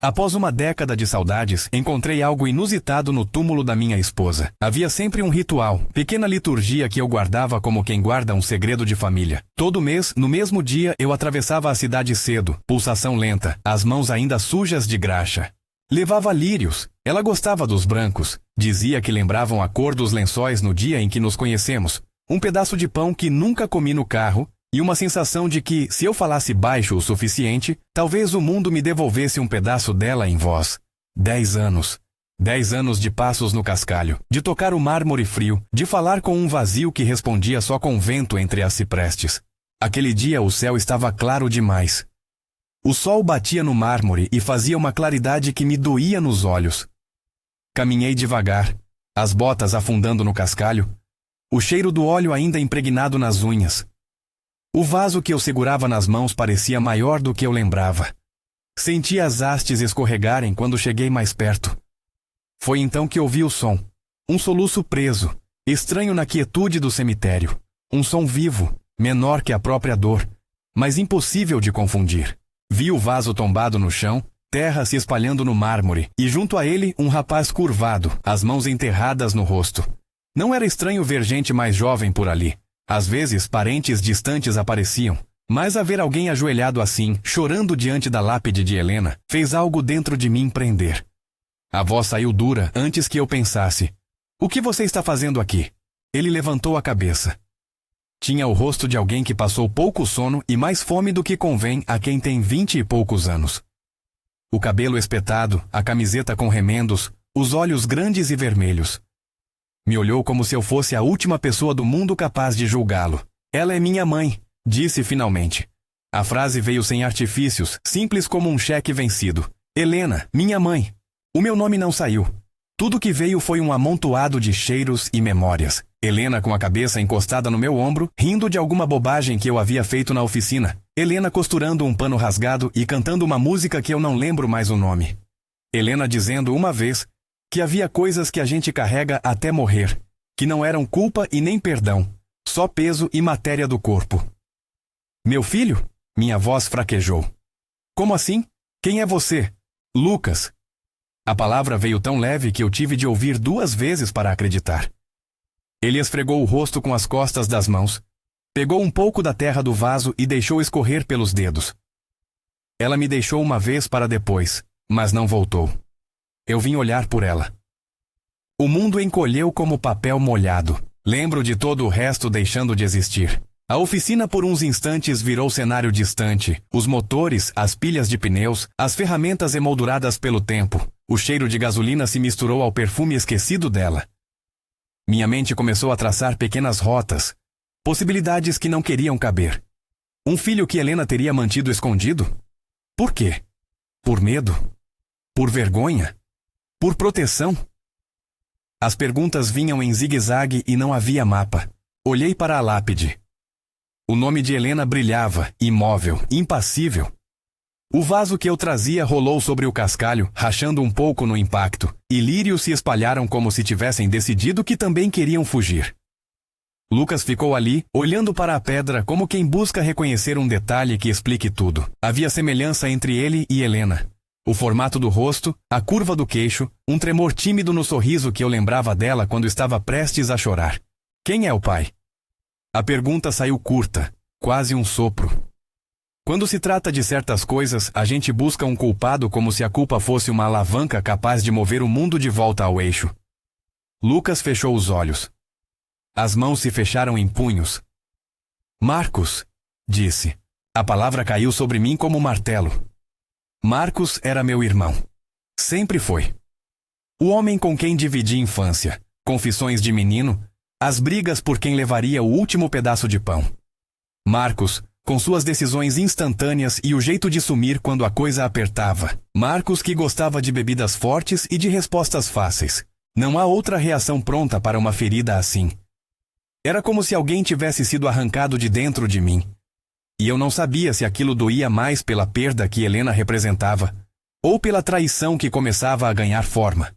Após uma década de saudades, encontrei algo inusitado no túmulo da minha esposa. Havia sempre um ritual, pequena liturgia que eu guardava como quem guarda um segredo de família. Todo mês, no mesmo dia, eu atravessava a cidade cedo, pulsação lenta, as mãos ainda sujas de graxa. Levava lírios. Ela gostava dos brancos. Dizia que lembravam a cor dos lençóis no dia em que nos conhecemos. Um pedaço de pão que nunca comi no carro, e uma sensação de que, se eu falasse baixo o suficiente, talvez o mundo me devolvesse um pedaço dela em voz. 10 anos. 10 anos de passos no cascalho, de tocar o mármore frio, de falar com um vazio que respondia só com vento entre as ciprestes. Aquele dia o céu estava claro demais. O sol batia no mármore e fazia uma claridade que me doía nos olhos. Caminhei devagar, as botas afundando no cascalho, o cheiro do óleo ainda impregnado nas unhas. O vaso que eu segurava nas mãos parecia maior do que eu lembrava. Senti as hastes escorregarem quando cheguei mais perto. Foi então que ouvi o som. Um soluço preso, estranho na quietude do cemitério. Um som vivo, menor que a própria dor, mas impossível de confundir. Vi o vaso tombado no chão, terra se espalhando no mármore, e junto a ele um rapaz curvado, as mãos enterradas no rosto. Não era estranho ver gente mais jovem por ali. Às vezes, parentes distantes apareciam, mas ver alguém ajoelhado assim, chorando diante da lápide de Helena, fez algo dentro de mim prender. A voz saiu dura antes que eu pensasse. "O que você está fazendo aqui?" Ele levantou a cabeça. Tinha o rosto de alguém que passou pouco sono e mais fome do que convém a quem tem 20 e poucos anos. O cabelo espetado, a camiseta com remendos, os olhos grandes e vermelhos. Me olhou como se eu fosse a última pessoa do mundo capaz de julgá-lo. "Ela é minha mãe", disse finalmente. A frase veio sem artifícios, simples como um cheque vencido. "Helena, minha mãe." O meu nome não saiu. Tudo que veio foi um amontoado de cheiros e memórias. Helena com a cabeça encostada no meu ombro, rindo de alguma bobagem que eu havia feito na oficina. Helena costurando um pano rasgado e cantando uma música que eu não lembro mais o nome. Helena dizendo uma vez que havia coisas que a gente carrega até morrer, que não eram culpa e nem perdão, só peso e matéria do corpo. "Meu filho?" Minha voz fraquejou. "Como assim? Quem é você?" "Lucas." A palavra veio tão leve que eu tive de ouvir 2 vezes para acreditar. Ele esfregou o rosto com as costas das mãos, pegou um pouco da terra do vaso e deixou escorrer pelos dedos. Ela me deixou uma vez para depois, mas não voltou. Eu vim olhar por ela. O mundo encolheu como papel molhado. Lembro de todo o resto deixando de existir. A oficina por uns instantes virou cenário distante. Os motores, as pilhas de pneus, as ferramentas emolduradas pelo tempo. O cheiro de gasolina se misturou ao perfume esquecido dela. Minha mente começou a traçar pequenas rotas, possibilidades que não queriam caber. Um filho que Helena teria mantido escondido? Por quê? Por medo? Por vergonha? Por proteção? As perguntas vinham em zigue-zague e não havia mapa. Olhei para a lápide. O nome de Helena brilhava, imóvel, impassível. O vaso que eu trazia rolou sobre o cascalho, rachando um pouco no impacto, e lírios se espalharam como se tivessem decidido que também queriam fugir. Lucas ficou ali, olhando para a pedra como quem busca reconhecer um detalhe que explique tudo. Havia semelhança entre ele e Helena. O formato do rosto, a curva do queixo, um tremor tímido no sorriso que eu lembrava dela quando estava prestes a chorar. Quem é o pai? A pergunta saiu curta, quase um sopro. Quando se trata de certas coisas, a gente busca um culpado como se a culpa fosse uma alavanca capaz de mover o mundo de volta ao eixo. Lucas fechou os olhos. As mãos se fecharam em punhos. "Marcos", disse. A palavra caiu sobre mim como um martelo. Marcos era meu irmão. Sempre foi. O homem com quem dividi infância, confissões de menino, as brigas por quem levaria o último pedaço de pão. Marcos, com suas decisões instantâneas e o jeito de sumir quando a coisa apertava. Marcos que gostava de bebidas fortes e de respostas fáceis. Não há outra reação pronta para uma ferida assim. Era como se alguém tivesse sido arrancado de dentro de mim. E eu não sabia se aquilo doía mais pela perda que Helena representava, ou pela traição que começava a ganhar forma.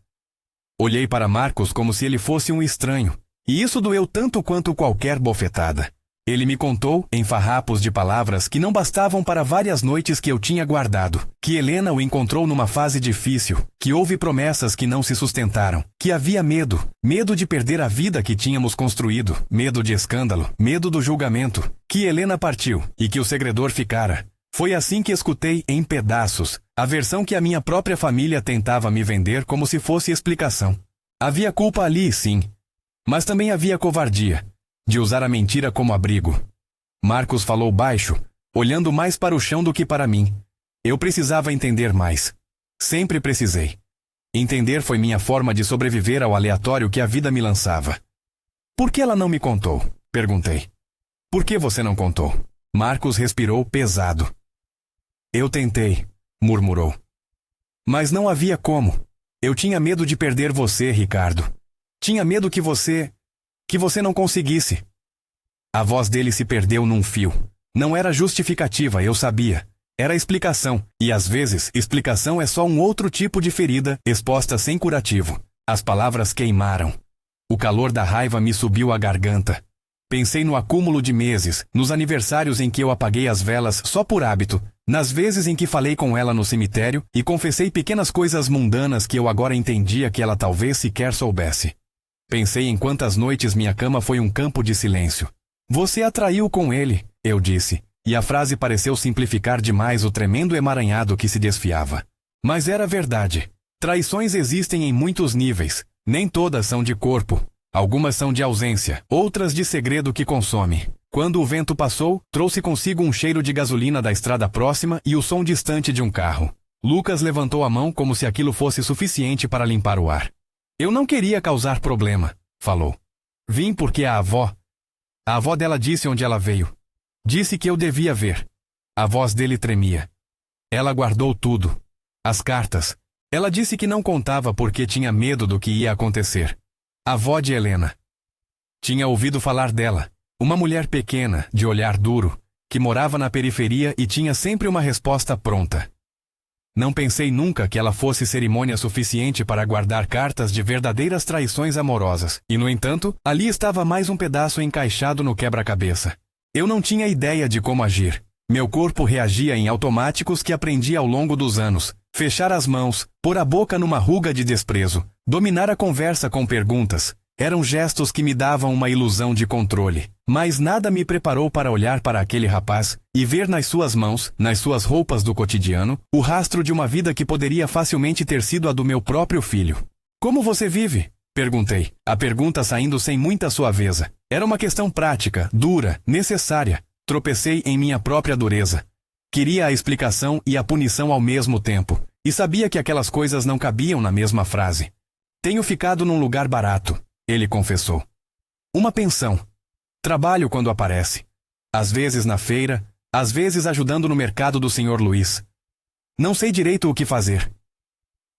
Olhei para Marcos como se ele fosse um estranho, e isso doeu tanto quanto qualquer bofetada. Ele me contou, em farrapos de palavras que não bastavam para várias noites que eu tinha guardado, que Helena o encontrou numa fase difícil, que houve promessas que não se sustentaram, que havia medo de perder a vida que tínhamos construído, medo de escândalo, medo do julgamento, que Helena partiu e que o segredor ficara. Foi assim que escutei, em pedaços, a versão que a minha própria família tentava me vender como se fosse explicação. Havia culpa ali, sim, mas também havia covardia, de usar a mentira como abrigo. Marcos falou baixo, olhando mais para o chão do que para mim. Eu precisava entender mais. Sempre precisei. Entender foi minha forma de sobreviver ao aleatório que a vida me lançava. Por que ela não me contou? Perguntei. Por que você não contou? Marcos respirou pesado. Eu tentei, murmurou. Mas não havia como. Eu tinha medo de perder você, Ricardo. Tinha medo que você não conseguisse. A voz dele se perdeu num fio. Não era justificativa, eu sabia. Era explicação, e às vezes, explicação é só um outro tipo de ferida, exposta sem curativo. As palavras queimaram. O calor da raiva me subiu à garganta. Pensei no acúmulo de meses, nos aniversários em que eu apaguei as velas só por hábito, nas vezes em que falei com ela no cemitério e confessei pequenas coisas mundanas que eu agora entendia que ela talvez sequer soubesse. Pensei em quantas noites minha cama foi um campo de silêncio. Você atraiu com ele, eu disse, e a frase pareceu simplificar demais o tremendo emaranhado que se desfiava. Mas era verdade. Traições existem em muitos níveis. Nem todas são de corpo. Algumas são de ausência, outras de segredo que consome. Quando o vento passou, trouxe consigo um cheiro de gasolina da estrada próxima e o som distante de um carro. Lucas levantou a mão como se aquilo fosse suficiente para limpar o ar. Eu não queria causar problema, falou. Vim porque a avó dela disse onde ela veio. Disse que eu devia ver. A voz dele tremia. Ela guardou tudo. As cartas. Ela disse que não contava porque tinha medo do que ia acontecer. A avó de Helena. Tinha ouvido falar dela. Uma mulher pequena, de olhar duro, que morava na periferia e tinha sempre uma resposta pronta. Não pensei nunca que ela fosse cerimônia suficiente para guardar cartas de verdadeiras traições amorosas. E, no entanto, ali estava mais um pedaço encaixado no quebra-cabeça. Eu não tinha ideia de como agir. Meu corpo reagia em automáticos que aprendi ao longo dos anos. Fechar as mãos, pôr a boca numa ruga de desprezo, dominar a conversa com perguntas. Eram gestos que me davam uma ilusão de controle. Mas nada me preparou para olhar para aquele rapaz e ver nas suas mãos, nas suas roupas do cotidiano, o rastro de uma vida que poderia facilmente ter sido a do meu próprio filho. Como você vive? Perguntei, a pergunta saindo sem muita suaveza. Era uma questão prática, dura, necessária. Tropecei em minha própria dureza. Queria a explicação e a punição ao mesmo tempo, e sabia que aquelas coisas não cabiam na mesma frase. Tenho ficado num lugar barato, ele confessou. Uma pensão. Trabalho quando aparece. Às vezes na feira, às vezes ajudando no mercado do Sr. Luiz. Não sei direito o que fazer.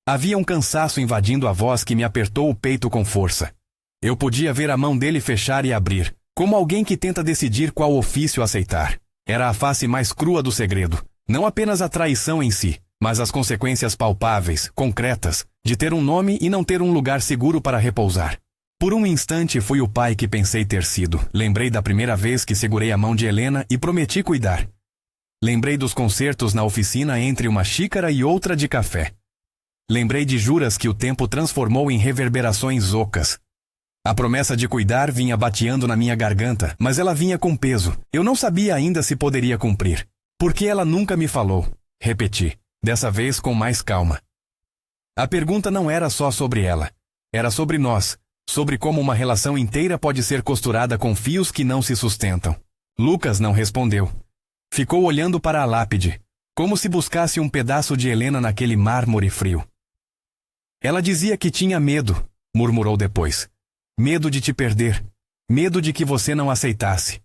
Havia um cansaço invadindo a voz que me apertou o peito com força. Eu podia ver a mão dele fechar e abrir, como alguém que tenta decidir qual ofício aceitar. Era a face mais crua do segredo. Não apenas a traição em si, mas as consequências palpáveis, concretas, de ter um nome e não ter um lugar seguro para repousar. Por um instante fui o pai que pensei ter sido. Lembrei da primeira vez que segurei a mão de Helena e prometi cuidar. Lembrei dos concertos na oficina entre uma xícara e outra de café. Lembrei de juras que o tempo transformou em reverberações ocas. A promessa de cuidar vinha bateando na minha garganta, mas ela vinha com peso. Eu não sabia ainda se poderia cumprir. Porque ela nunca me falou. Repeti, dessa vez com mais calma. A pergunta não era só sobre ela. Era sobre nós. Sobre como uma relação inteira pode ser costurada com fios que não se sustentam. Lucas não respondeu. Ficou olhando para a lápide, como se buscasse um pedaço de Helena naquele mármore frio. Ela dizia que tinha medo, murmurou depois. Medo de te perder. Medo de que você não aceitasse.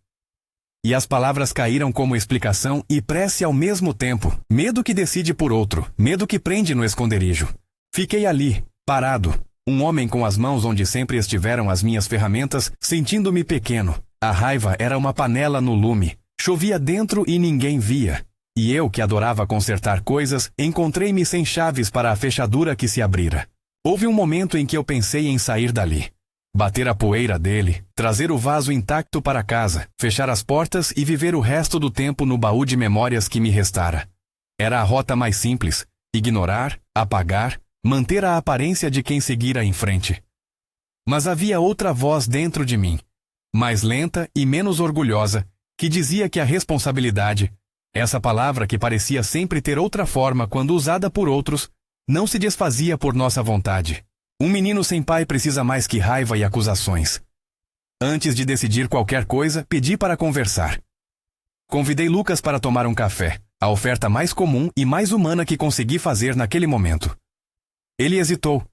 E as palavras caíram como explicação e prece ao mesmo tempo. Medo que decide por outro. Medo que prende no esconderijo. Fiquei ali, parado. Um homem com as mãos onde sempre estiveram as minhas ferramentas, sentindo-me pequeno. A raiva era uma panela no lume. Chovia dentro e ninguém via. E eu, que adorava consertar coisas, encontrei-me sem chaves para a fechadura que se abrira. Houve um momento em que eu pensei em sair dali. bater a poeira dele, trazer o vaso intacto para casa, fechar as portas e viver o resto do tempo no baú de memórias que me restara. Era a rota mais simples: ignorar, apagar, manter a aparência de quem seguira em frente. Mas havia outra voz dentro de mim, mais lenta e menos orgulhosa, que dizia que a responsabilidade, essa palavra que parecia sempre ter outra forma quando usada por outros, não se desfazia por nossa vontade. Um menino sem pai precisa mais que raiva e acusações. Antes de decidir qualquer coisa, pedi para conversar. Convidei Lucas para tomar um café, a oferta mais comum e mais humana que consegui fazer naquele momento. Ele hesitou.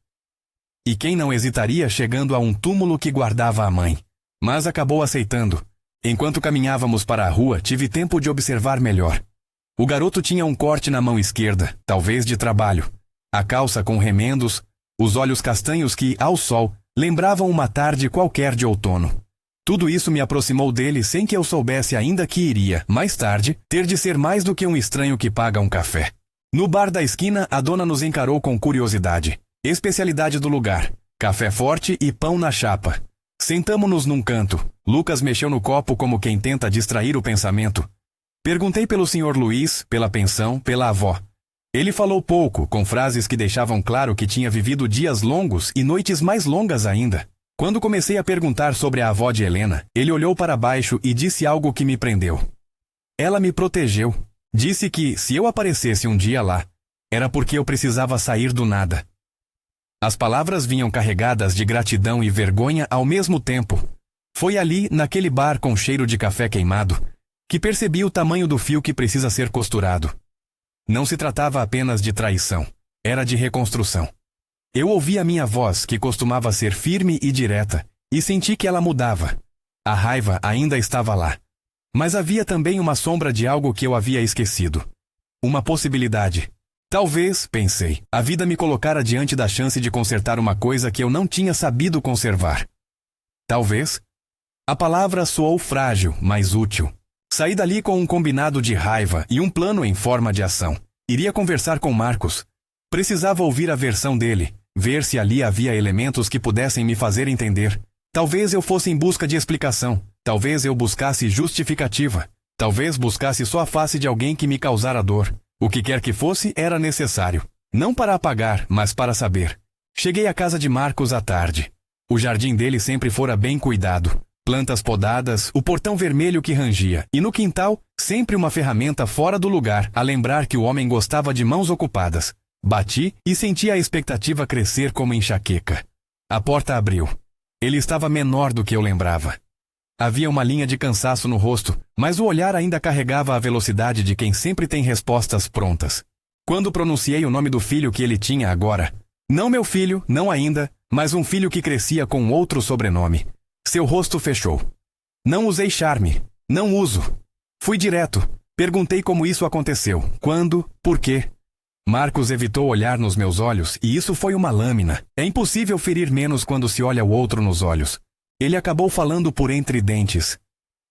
E quem não hesitaria chegando a um túmulo que guardava a mãe? Mas acabou aceitando. Enquanto caminhávamos para a rua, tive tempo de observar melhor. O garoto tinha um corte na mão esquerda, talvez de trabalho. A calça com remendos, os olhos castanhos que, ao sol, lembravam uma tarde qualquer de outono. Tudo isso me aproximou dele sem que eu soubesse ainda que iria, mais tarde, ter de ser mais do que um estranho que paga um café. No bar da esquina, a dona nos encarou com curiosidade. Especialidade do lugar: café forte e pão na chapa. Sentamo-nos num canto. Lucas mexeu no copo como quem tenta distrair o pensamento. Perguntei pelo Sr. Luiz, pela pensão, pela avó. Ele falou pouco, com frases que deixavam claro que tinha vivido dias longos e noites mais longas ainda. Quando comecei a perguntar sobre a avó de Helena, ele olhou para baixo e disse algo que me prendeu. Ela me protegeu. Disse que, se eu aparecesse um dia lá, era porque eu precisava sair do nada. As palavras vinham carregadas de gratidão e vergonha ao mesmo tempo. Foi ali, naquele bar com cheiro de café queimado, que percebi o tamanho do fio que precisa ser costurado. Não se tratava apenas de traição, era de reconstrução. Eu ouvi a minha voz, que costumava ser firme e direta, e senti que ela mudava. A raiva ainda estava lá. Mas havia também uma sombra de algo que eu havia esquecido. Uma possibilidade. Talvez, pensei, a vida me colocara diante da chance de consertar uma coisa que eu não tinha sabido conservar. Talvez. A palavra soou frágil, mas útil. Saí dali com um combinado de raiva e um plano em forma de ação. Iria conversar com Marcos. Precisava ouvir a versão dele, ver se ali havia elementos que pudessem me fazer entender. Talvez eu fosse em busca de explicação. Talvez eu buscasse justificativa. Talvez buscasse só a face de alguém que me causara dor. O que quer que fosse, era necessário. Não para apagar, mas para saber. Cheguei à casa de Marcos à tarde. O jardim dele sempre fora bem cuidado. Plantas podadas, o portão vermelho que rangia. E no quintal, sempre uma ferramenta fora do lugar, a lembrar que o homem gostava de mãos ocupadas. Bati e senti a expectativa crescer como enxaqueca. A porta abriu. Ele estava menor do que eu lembrava. Havia uma linha de cansaço no rosto, mas o olhar ainda carregava a velocidade de quem sempre tem respostas prontas. Quando pronunciei o nome do filho que ele tinha agora, não meu filho, não ainda, mas um filho que crescia com outro sobrenome, seu rosto fechou. Não usei charme, não uso. Fui direto. Perguntei como isso aconteceu, quando, por quê. Marcos evitou olhar nos meus olhos e isso foi uma lâmina. É impossível ferir menos quando se olha o outro nos olhos. Ele acabou falando por entre dentes.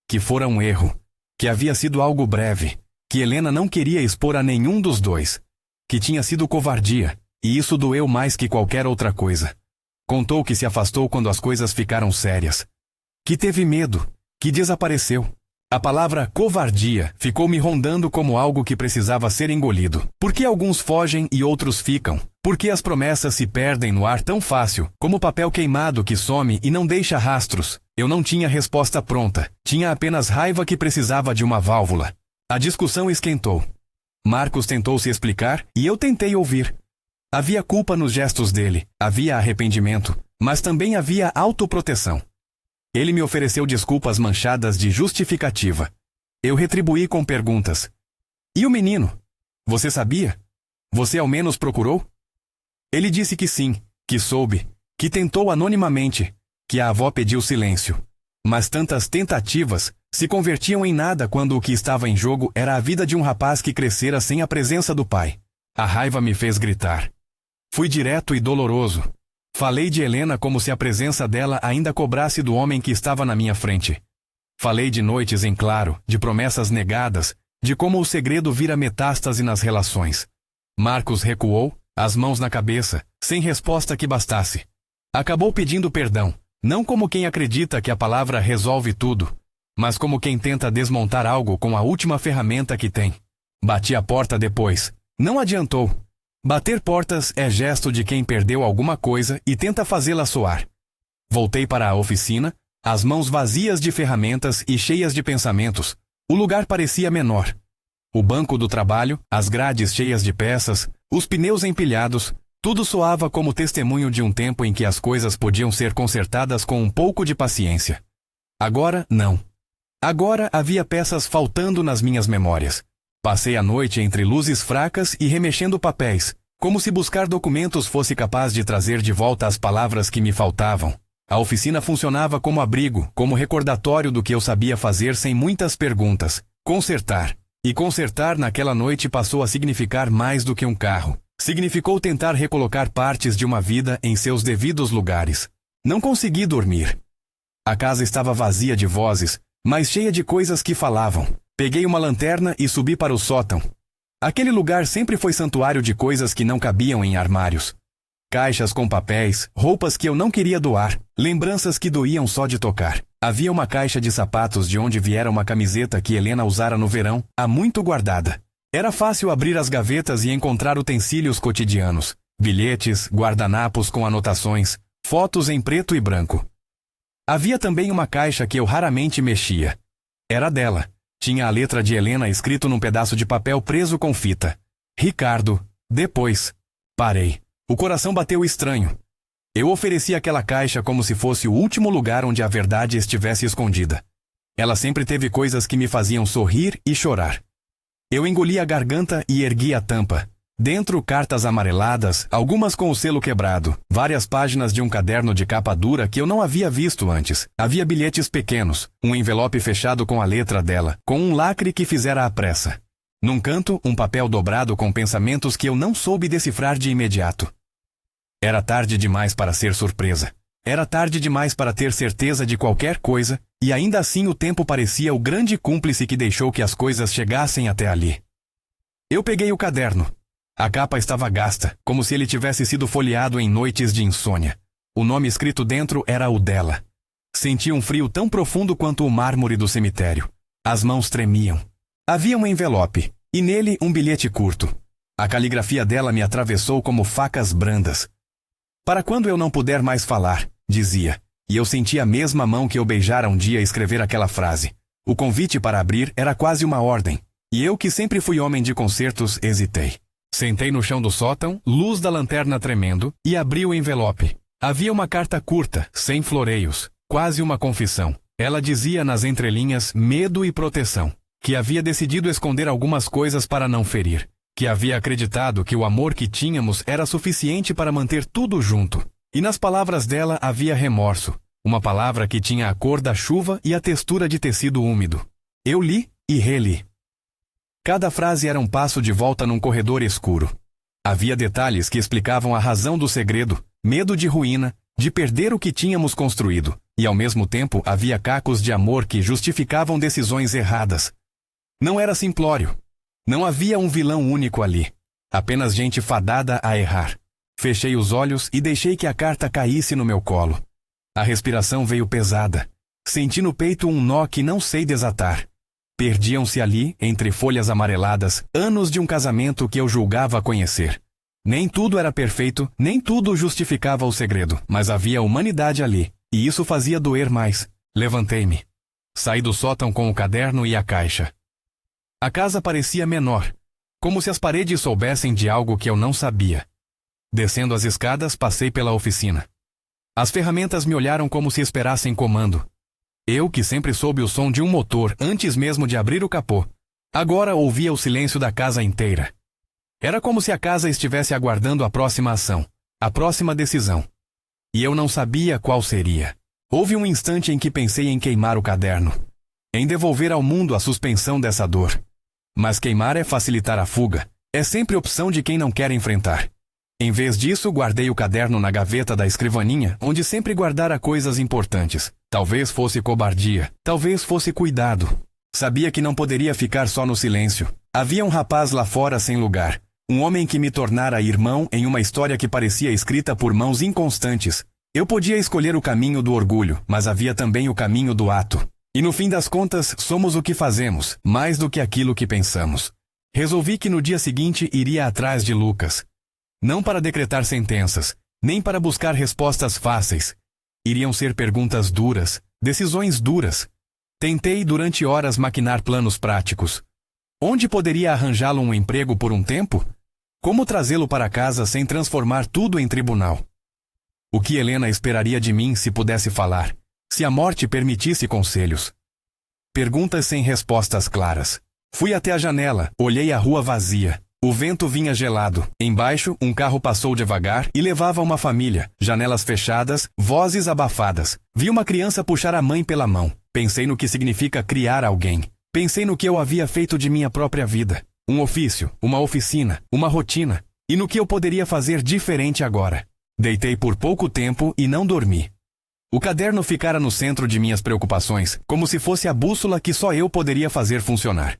Que fora um erro. Que havia sido algo breve. Que Helena não queria expor a nenhum dos dois. Que tinha sido covardia. E isso doeu mais que qualquer outra coisa. Contou que se afastou quando as coisas ficaram sérias. Que teve medo. Que desapareceu. A palavra covardia ficou me rondando como algo que precisava ser engolido. Por que alguns fogem e outros ficam? Por que as promessas se perdem no ar tão fácil, como papel queimado que some e não deixa rastros? Eu não tinha resposta pronta. Tinha apenas raiva que precisava de uma válvula. A discussão esquentou. Marcos tentou se explicar e eu tentei ouvir. Havia culpa nos gestos dele, havia arrependimento, mas também havia autoproteção. Ele me ofereceu desculpas manchadas de justificativa. Eu retribuí com perguntas. E o menino? Você sabia? Você ao menos procurou? Ele disse que sim, que soube, que tentou anonimamente, que a avó pediu silêncio. Mas tantas tentativas se convertiam em nada quando o que estava em jogo era a vida de um rapaz que crescera sem a presença do pai. A raiva me fez gritar. Fui direto e doloroso. Falei de Helena como se a presença dela ainda cobrasse do homem que estava na minha frente. Falei de noites em claro, de promessas negadas, de como o segredo vira metástase nas relações. Marcos recuou, as mãos na cabeça, sem resposta que bastasse. Acabou pedindo perdão, Não como quem acredita que a palavra resolve tudo, mas como quem tenta desmontar algo com a última ferramenta que tem. Bati a porta depois. Não adiantou. Bater portas é gesto de quem perdeu alguma coisa e tenta fazê-la soar. Voltei para a oficina, as mãos vazias de ferramentas e cheias de pensamentos. O lugar parecia menor. O banco do trabalho, as grades cheias de peças, os pneus empilhados, tudo soava como testemunho de um tempo em que as coisas podiam ser consertadas com um pouco de paciência. Agora, não. Agora havia peças faltando nas minhas memórias. Passei a noite entre luzes fracas e remexendo papéis, como se buscar documentos fosse capaz de trazer de volta as palavras que me faltavam. A oficina funcionava como abrigo, como recordatório do que eu sabia fazer sem muitas perguntas. Consertar. E consertar naquela noite passou a significar mais do que um carro. Significou tentar recolocar partes de uma vida em seus devidos lugares. Não consegui dormir. A casa estava vazia de vozes, mas cheia de coisas que falavam. Peguei uma lanterna e subi para o sótão. Aquele lugar sempre foi santuário de coisas que não cabiam em armários. Caixas com papéis, roupas que eu não queria doar, lembranças que doíam só de tocar. Havia uma caixa de sapatos de onde viera uma camiseta que Helena usara no verão, há muito guardada. Era fácil abrir as gavetas e encontrar utensílios cotidianos, bilhetes, guardanapos com anotações, fotos em preto e branco. Havia também uma caixa que eu raramente mexia. Era dela. Tinha a letra de Helena escrito num pedaço de papel preso com fita. Ricardo, depois. Parei. O coração bateu estranho. Eu ofereci aquela caixa como se fosse o último lugar onde a verdade estivesse escondida. Ela sempre teve coisas que me faziam sorrir e chorar. Eu engoli a garganta e ergui a tampa. Dentro, cartas amareladas, algumas com o selo quebrado, várias páginas de um caderno de capa dura que eu não havia visto antes. Havia bilhetes pequenos, um envelope fechado com a letra dela, com um lacre que fizera à pressa. Num canto, um papel dobrado com pensamentos que eu não soube decifrar de imediato. Era tarde demais para ser surpresa. Era tarde demais para ter certeza de qualquer coisa, e ainda assim o tempo parecia o grande cúmplice que deixou que as coisas chegassem até ali. Eu peguei o caderno. A capa estava gasta, como se ele tivesse sido folheado em noites de insônia. O nome escrito dentro era o dela. Senti um frio tão profundo quanto o mármore do cemitério. As mãos tremiam. Havia um envelope, e nele um bilhete curto. A caligrafia dela me atravessou como facas brandas. Para quando eu não puder mais falar, dizia, e eu senti a mesma mão que eu beijara um dia escrever aquela frase. O convite para abrir era quase uma ordem, e eu que sempre fui homem de concertos, hesitei. Sentei no chão do sótão, luz da lanterna tremendo, e abri o envelope. Havia uma carta curta, sem floreios, quase uma confissão. Ela dizia nas entrelinhas medo e proteção, que havia decidido esconder algumas coisas para não ferir, que havia acreditado que o amor que tínhamos era suficiente para manter tudo junto. E nas palavras dela havia remorso, uma palavra que tinha a cor da chuva e a textura de tecido úmido. Eu li e reli. Cada frase era um passo de volta num corredor escuro. Havia detalhes que explicavam a razão do segredo, medo de ruína, de perder o que tínhamos construído, e ao mesmo tempo havia cacos de amor que justificavam decisões erradas. Não era simplório. Não havia um vilão único ali. Apenas gente fadada a errar. Fechei os olhos e deixei que a carta caísse no meu colo. A respiração veio pesada. Senti no peito um nó que não sei desatar. Perdiam-se ali, entre folhas amareladas, anos de um casamento que eu julgava conhecer. Nem tudo era perfeito, nem tudo justificava o segredo, mas havia humanidade ali, e isso fazia doer mais. Levantei-me. Saí do sótão com o caderno e a caixa. A casa parecia menor, como se as paredes soubessem de algo que eu não sabia. Descendo as escadas, passei pela oficina. As ferramentas me olharam como se esperassem comando. Eu, que sempre soube o som de um motor antes mesmo de abrir o capô, agora ouvia o silêncio da casa inteira. Era como se a casa estivesse aguardando a próxima ação, a próxima decisão. E eu não sabia qual seria. Houve um instante em que pensei em queimar o caderno, em devolver ao mundo a suspensão dessa dor. Mas queimar é facilitar a fuga, é sempre opção de quem não quer enfrentar. Em vez disso, guardei o caderno na gaveta da escrivaninha, onde sempre guardara coisas importantes. Talvez fosse cobardia, talvez fosse cuidado. Sabia que não poderia ficar só no silêncio. Havia um rapaz lá fora sem lugar. Um homem que me tornara irmão em uma história que parecia escrita por mãos inconstantes. Eu podia escolher o caminho do orgulho, mas havia também o caminho do ato. E no fim das contas, somos o que fazemos, mais do que aquilo que pensamos. Resolvi que no dia seguinte iria atrás de Lucas. Não para decretar sentenças, nem para buscar respostas fáceis. Iriam ser perguntas duras, decisões duras. Tentei durante horas maquinar planos práticos. Onde poderia arranjá-lo um emprego por um tempo? Como trazê-lo para casa sem transformar tudo em tribunal? O que Helena esperaria de mim se pudesse falar? Se a morte permitisse conselhos? Perguntas sem respostas claras. Fui até a janela, olhei a rua vazia. O vento vinha gelado. Embaixo, um carro passou devagar e levava uma família. Janelas fechadas, vozes abafadas. Vi uma criança puxar a mãe pela mão. Pensei no que significa criar alguém. Pensei no que eu havia feito de minha própria vida. Um ofício, uma oficina, uma rotina. E no que eu poderia fazer diferente agora. Deitei por pouco tempo e não dormi. O caderno ficara no centro de minhas preocupações, como se fosse a bússola que só eu poderia fazer funcionar.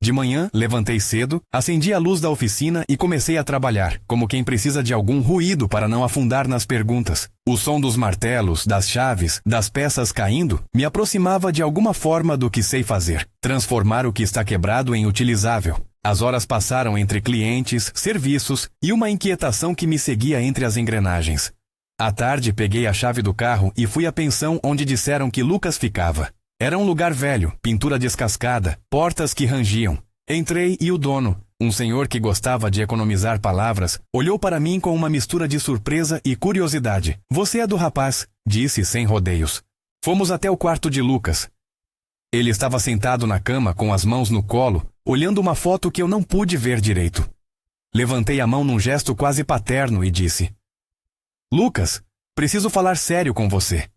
De manhã, levantei cedo, acendi a luz da oficina e comecei a trabalhar, como quem precisa de algum ruído para não afundar nas perguntas. O som dos martelos, das chaves, das peças caindo, me aproximava de alguma forma do que sei fazer. Transformar o que está quebrado em utilizável. As horas passaram entre clientes, serviços e uma inquietação que me seguia entre as engrenagens. À tarde, peguei a chave do carro e fui à pensão onde disseram que Lucas ficava. Era um lugar velho, pintura descascada, portas que rangiam. Entrei e o dono, um senhor que gostava de economizar palavras, olhou para mim com uma mistura de surpresa e curiosidade. Você é do rapaz, disse sem rodeios. Fomos até o quarto de Lucas. Ele estava sentado na cama com as mãos no colo, olhando uma foto que eu não pude ver direito. Levantei a mão num gesto quase paterno e disse: Lucas, preciso falar sério com você.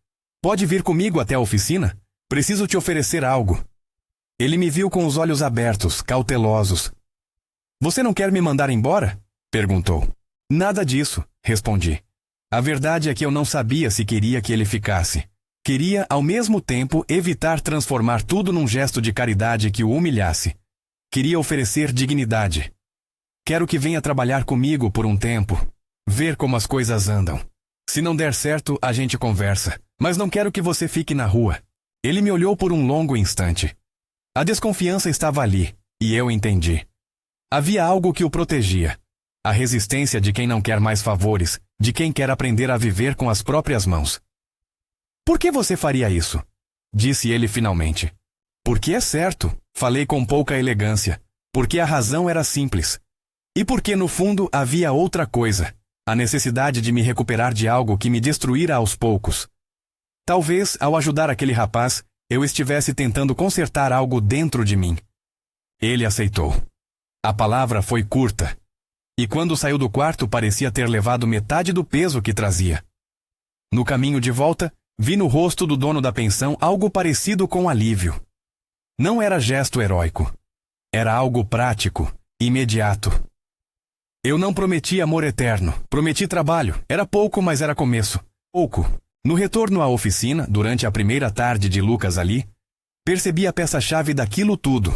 Pode vir comigo até a oficina? Preciso te oferecer algo. Ele me viu com os olhos abertos, cautelosos. Você não quer me mandar embora? Perguntou. Nada disso, respondi. A verdade é que eu não sabia se queria que ele ficasse. Queria, ao mesmo tempo, evitar transformar tudo num gesto de caridade que o humilhasse. Queria oferecer dignidade. Quero que venha trabalhar comigo por um tempo. Ver como as coisas andam. Se não der certo, a gente conversa. Mas não quero que você fique na rua. Ele me olhou por um longo instante. A desconfiança estava ali, e eu entendi. Havia algo que o protegia. A resistência de quem não quer mais favores, de quem quer aprender a viver com as próprias mãos. Por que você faria isso? Disse ele finalmente. Porque é certo, falei com pouca elegância. Porque a razão era simples. E porque no fundo havia outra coisa. A necessidade de me recuperar de algo que me destruíra aos poucos. Talvez, ao ajudar aquele rapaz, eu estivesse tentando consertar algo dentro de mim. Ele aceitou. A palavra foi curta. E quando saiu do quarto parecia ter levado metade do peso que trazia. No caminho de volta, vi no rosto do dono da pensão algo parecido com alívio. Não era gesto heróico. Era algo prático, imediato. Eu não prometi amor eterno, prometi trabalho. Era pouco, mas era começo. Pouco. No retorno à oficina, durante a primeira tarde de Lucas ali, percebi a peça-chave daquilo tudo.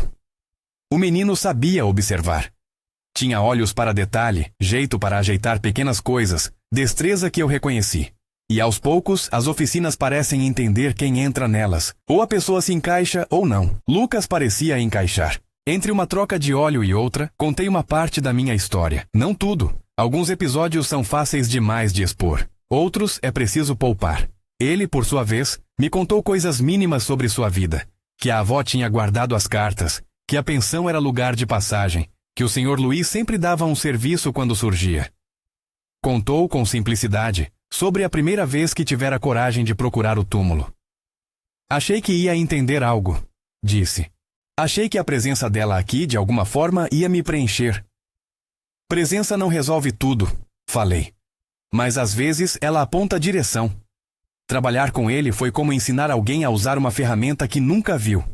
O menino sabia observar. Tinha olhos para detalhe, jeito para ajeitar pequenas coisas, destreza que eu reconheci. E aos poucos, as oficinas parecem entender quem entra nelas. Ou a pessoa se encaixa ou não. Lucas parecia encaixar. Entre uma troca de óleo e outra, contei uma parte da minha história. Não tudo. Alguns episódios são fáceis demais de expor. Outros é preciso poupar. Ele, por sua vez, me contou coisas mínimas sobre sua vida. Que a avó tinha guardado as cartas, que a pensão era lugar de passagem, que o Sr. Luís sempre dava um serviço quando surgia. Contou com simplicidade sobre a primeira vez que tivera coragem de procurar o túmulo. Achei que ia entender algo, disse. Achei que a presença dela aqui, de alguma forma, ia me preencher. Presença não resolve tudo, falei. Mas às vezes ela aponta a direção. Trabalhar com ele foi como ensinar alguém a usar uma ferramenta que nunca viu.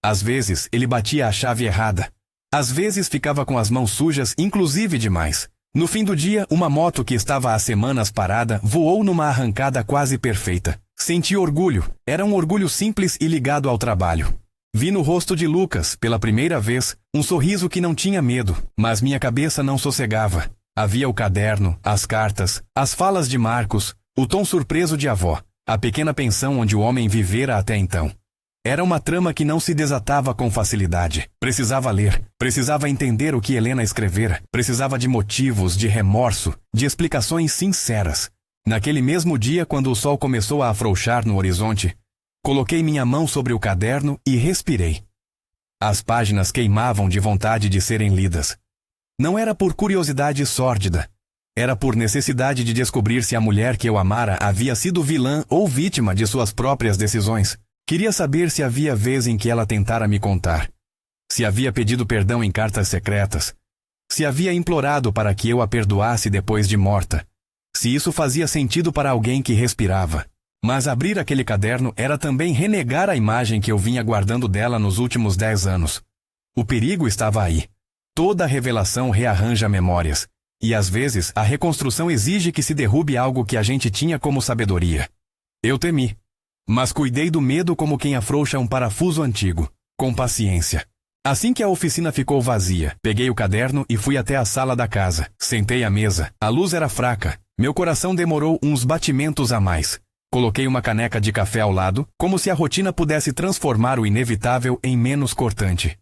Às vezes ele batia a chave errada. Às vezes ficava com as mãos sujas, inclusive demais. No fim do dia, uma moto que estava há semanas parada voou numa arrancada quase perfeita. Senti orgulho. Era um orgulho simples e ligado ao trabalho. Vi no rosto de Lucas, pela primeira vez, um sorriso que não tinha medo, mas minha cabeça não sossegava. Havia o caderno, as cartas, as falas de Marcos, O tom surpreso de avó, a pequena pensão onde o homem vivera até então. Era uma trama que não se desatava com facilidade. Precisava ler, precisava entender o que Helena escrevera, precisava de motivos, de remorso, de explicações sinceras. Naquele mesmo dia, quando o sol começou a afrouxar no horizonte, coloquei minha mão sobre o caderno e respirei. As páginas queimavam de vontade de serem lidas. Não era por curiosidade sórdida. Era por necessidade de descobrir se a mulher que eu amara havia sido vilã ou vítima de suas próprias decisões. Queria saber se havia vez em que ela tentara me contar. Se havia pedido perdão em cartas secretas. Se havia implorado para que eu a perdoasse depois de morta. Se isso fazia sentido para alguém que respirava. Mas abrir aquele caderno era também renegar a imagem que eu vinha guardando dela nos últimos 10 anos. O perigo estava aí. Toda revelação rearranja memórias. E às vezes a reconstrução exige que se derrube algo que a gente tinha como sabedoria. Eu temi. Mas cuidei do medo como quem afrouxa um parafuso antigo, com paciência. Assim que a oficina ficou vazia, peguei o caderno e fui até a sala da casa. Sentei à mesa. A luz era fraca. Meu coração demorou uns batimentos a mais. Coloquei uma caneca de café ao lado, como se a rotina pudesse transformar o inevitável em menos cortante.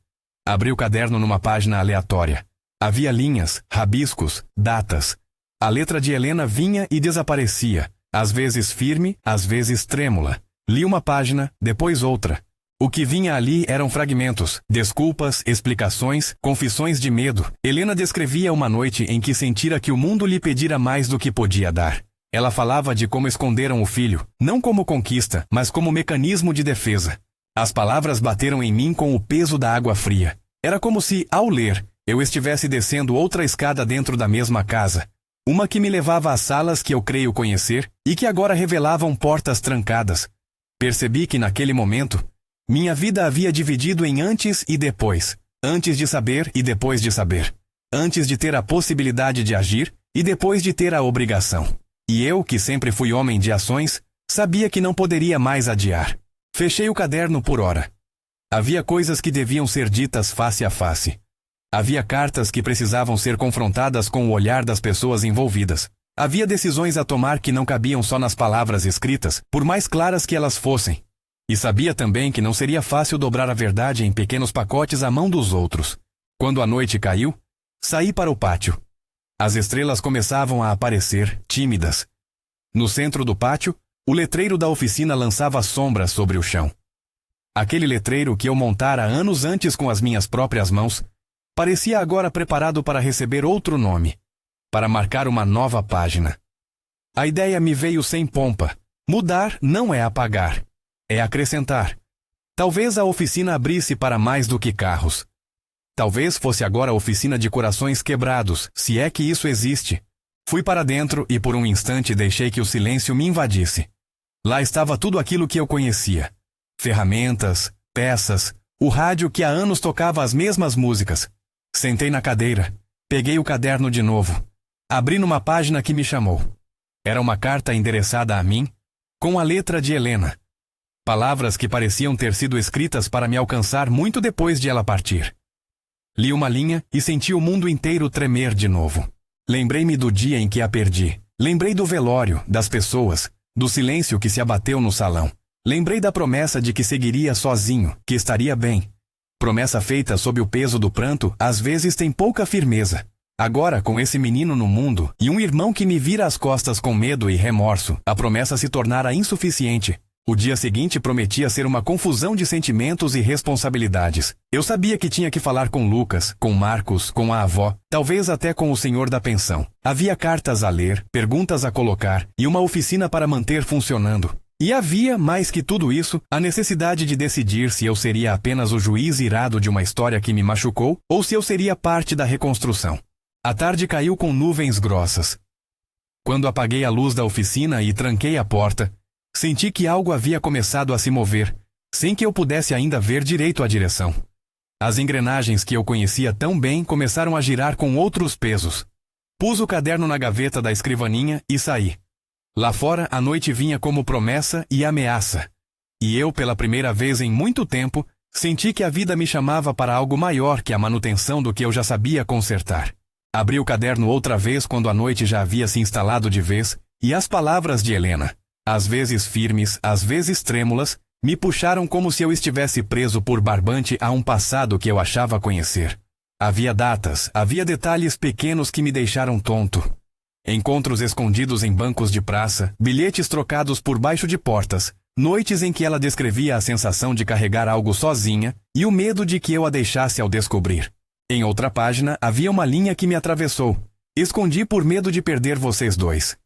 Abri o caderno numa página aleatória. Havia linhas, rabiscos, datas. A letra de Helena vinha e desaparecia, às vezes firme, às vezes trêmula. Li uma página, depois outra. O que vinha ali eram fragmentos, desculpas, explicações, confissões de medo. Helena descrevia uma noite em que sentira que o mundo lhe pedira mais do que podia dar. Ela falava de como esconderam o filho, não como conquista, mas como mecanismo de defesa. As palavras bateram em mim com o peso da água fria. Era como se, ao ler, eu estivesse descendo outra escada dentro da mesma casa. Uma que me levava às salas que eu creio conhecer e que agora revelavam portas trancadas. Percebi que naquele momento, minha vida havia dividido em antes e depois. Antes de saber e depois de saber. Antes de ter a possibilidade de agir e depois de ter a obrigação. E eu, que sempre fui homem de ações, sabia que não poderia mais adiar. Fechei o caderno por hora. Havia coisas que deviam ser ditas face a face. Havia cartas que precisavam ser confrontadas com o olhar das pessoas envolvidas. Havia decisões a tomar que não cabiam só nas palavras escritas, por mais claras que elas fossem. E sabia também que não seria fácil dobrar a verdade em pequenos pacotes à mão dos outros. Quando a noite caiu, saí para o pátio. As estrelas começavam a aparecer, tímidas. No centro do pátio, o letreiro da oficina lançava sombras sobre o chão. Aquele letreiro que eu montara anos antes com as minhas próprias mãos, parecia agora preparado para receber outro nome. Para marcar uma nova página. A ideia me veio sem pompa. Mudar não é apagar. É acrescentar. Talvez a oficina abrisse para mais do que carros. Talvez fosse agora a oficina de corações quebrados, se é que isso existe. Fui para dentro e por um instante deixei que o silêncio me invadisse. Lá estava tudo aquilo que eu conhecia. Ferramentas, peças, o rádio que há anos tocava as mesmas músicas. Sentei na cadeira. Peguei o caderno de novo. Abri numa página que me chamou. Era uma carta endereçada a mim, com a letra de Helena. Palavras que pareciam ter sido escritas para me alcançar muito depois de ela partir. Li uma linha e senti o mundo inteiro tremer de novo. Lembrei-me do dia em que a perdi. Lembrei do velório, das pessoas, do silêncio que se abateu no salão. Lembrei da promessa de que seguiria sozinho, que estaria bem. Promessa feita sob o peso do pranto, às vezes tem pouca firmeza. Agora, com esse menino no mundo, e um irmão que me vira as costas com medo e remorso, a promessa se tornara insuficiente. O dia seguinte prometia ser uma confusão de sentimentos e responsabilidades. Eu sabia que tinha que falar com Lucas, com Marcos, com a avó, talvez até com o senhor da pensão. Havia cartas a ler, perguntas a colocar, e uma oficina para manter funcionando. E havia, mais que tudo isso, a necessidade de decidir se eu seria apenas o juiz irado de uma história que me machucou, ou se eu seria parte da reconstrução. A tarde caiu com nuvens grossas. Quando apaguei a luz da oficina e tranquei a porta, senti que algo havia começado a se mover, sem que eu pudesse ainda ver direito a direção. As engrenagens que eu conhecia tão bem começaram a girar com outros pesos. Pus o caderno na gaveta da escrivaninha e saí. Lá fora, a noite vinha como promessa e ameaça. E eu, pela primeira vez em muito tempo, senti que a vida me chamava para algo maior que a manutenção do que eu já sabia consertar. Abri o caderno outra vez quando a noite já havia se instalado de vez E as palavras de Helena, às vezes firmes, às vezes trêmulas, me puxaram como se eu estivesse preso por barbante a um passado que eu achava conhecer. Havia datas, havia detalhes pequenos que me deixaram tonto. Encontros escondidos em bancos de praça, bilhetes trocados por baixo de portas, noites em que ela descrevia a sensação de carregar algo sozinha e o medo de que eu a deixasse ao descobrir. Em outra página havia uma linha que me atravessou. Escondi por medo de perder vocês dois.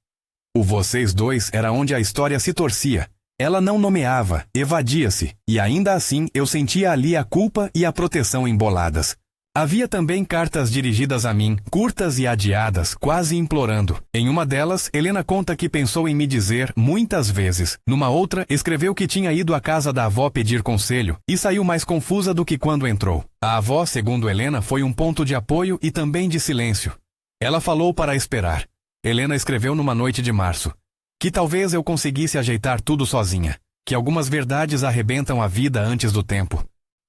O vocês dois era onde a história se torcia. Ela não nomeava, evadia-se, e ainda assim eu sentia ali a culpa e a proteção emboladas. Havia também cartas dirigidas a mim, curtas e adiadas, quase implorando. Em uma delas, Helena conta que pensou em me dizer muitas vezes. Numa outra, escreveu que tinha ido à casa da avó pedir conselho e saiu mais confusa do que quando entrou. A avó, segundo Helena, foi um ponto de apoio e também de silêncio. Ela falou para esperar. Helena escreveu numa noite de março que talvez eu conseguisse ajeitar tudo sozinha, que algumas verdades arrebentam a vida antes do tempo.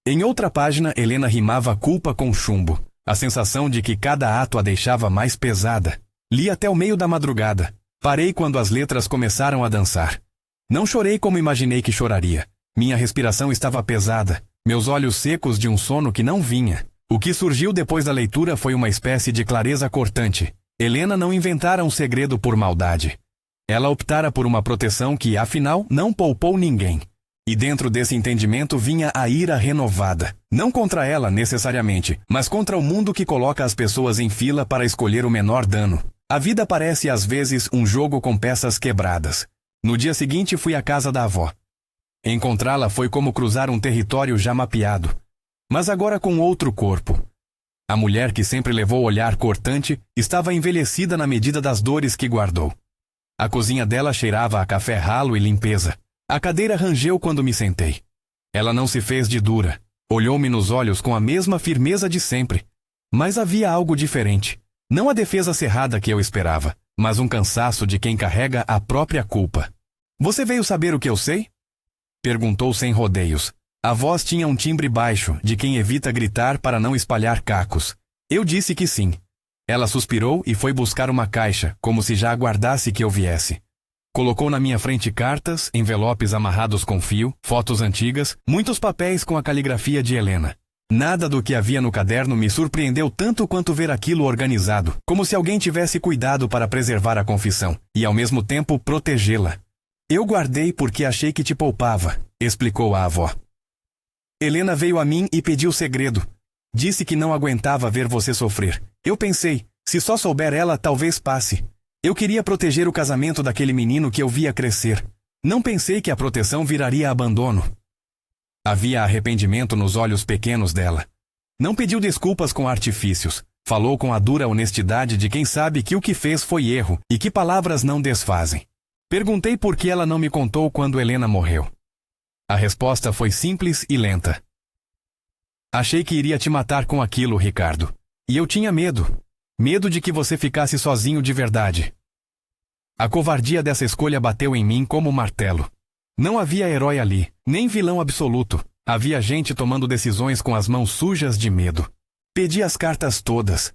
Em outra página, Helena rimava culpa com chumbo, a sensação de que cada ato a deixava mais pesada. Li até o meio da madrugada. Parei quando as letras começaram a dançar. Não chorei como imaginei que choraria. Minha respiração estava pesada, meus olhos secos de um sono que não vinha. O que surgiu depois da leitura foi uma espécie de clareza cortante. Helena não inventara um segredo por maldade. Ela optara por uma proteção que, afinal, não poupou ninguém. E dentro desse entendimento vinha a ira renovada. Não contra ela, necessariamente, mas contra o mundo que coloca as pessoas em fila para escolher o menor dano. A vida parece, às vezes, um jogo com peças quebradas. No dia seguinte, fui à casa da avó. Encontrá-la foi como cruzar um território já mapeado, mas agora com outro corpo. A mulher que sempre levou o olhar cortante estava envelhecida na medida das dores que guardou. A cozinha dela cheirava a café ralo e limpeza. A cadeira rangeu quando me sentei. Ela não se fez de dura. Olhou-me nos olhos com a mesma firmeza de sempre. Mas havia algo diferente. Não a defesa cerrada que eu esperava, mas um cansaço de quem carrega a própria culpa. Você veio saber o que eu sei? Perguntou sem rodeios. A voz tinha um timbre baixo, de quem evita gritar para não espalhar cacos. Eu disse que sim. Ela suspirou e foi buscar uma caixa, como se já aguardasse que eu viesse. Colocou na minha frente cartas, envelopes amarrados com fio, fotos antigas, muitos papéis com a caligrafia de Helena. Nada do que havia no caderno me surpreendeu tanto quanto ver aquilo organizado, como se alguém tivesse cuidado para preservar a confissão, e ao mesmo tempo protegê-la. Eu guardei porque achei que te poupava, explicou a avó. Helena veio a mim e pediu segredo. Disse que não aguentava ver você sofrer. Eu pensei, se só souber ela, talvez passe. Eu queria proteger o casamento daquele menino que eu via crescer. Não pensei que a proteção viraria abandono. Havia arrependimento nos olhos pequenos dela. Não pediu desculpas com artifícios. Falou com a dura honestidade de quem sabe que o que fez foi erro e que palavras não desfazem. Perguntei por que ela não me contou quando Helena morreu. A resposta foi simples e lenta. Achei que iria te matar com aquilo, Ricardo. E eu tinha medo. Medo de que você ficasse sozinho de verdade. A covardia dessa escolha bateu em mim como um martelo. Não havia herói ali, nem vilão absoluto. Havia gente tomando decisões com as mãos sujas de medo. Pedi as cartas todas.